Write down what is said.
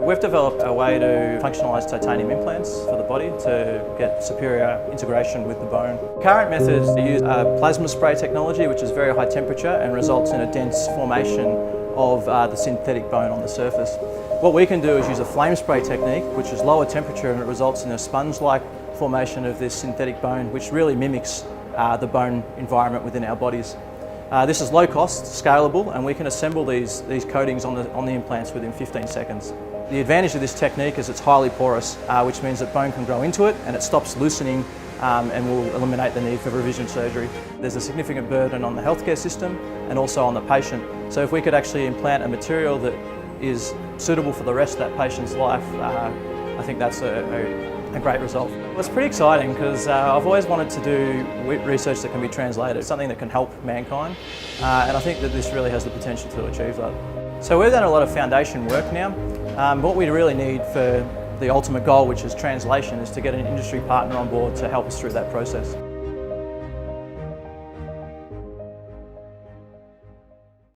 We've developed a way to functionalise titanium implants for the body to get superior integration with the bone. Current methods use plasma spray technology, which is very high temperature and results in a dense formation of the synthetic bone on the surface. What we can do is use a flame spray technique, which is lower temperature, and it results in a sponge-like formation of this synthetic bone, which really mimics the bone environment within our bodies. This is low cost, scalable, and we can assemble these coatings on the implants within 15 seconds. The advantage of this technique is it's highly porous, which means that bone can grow into it and it stops loosening and will eliminate the need for revision surgery. There's a significant burden on the healthcare system and also on the patient. So if we could actually implant a material that is suitable for the rest of that patient's life, I think that's a great result. Well, it's pretty exciting because I've always wanted to do research that can be translated, something that can help mankind, and I think that this really has the potential to achieve that. So we've done a lot of foundation work now. What we really need for the ultimate goal, which is translation, is to get an industry partner on board to help us through that process.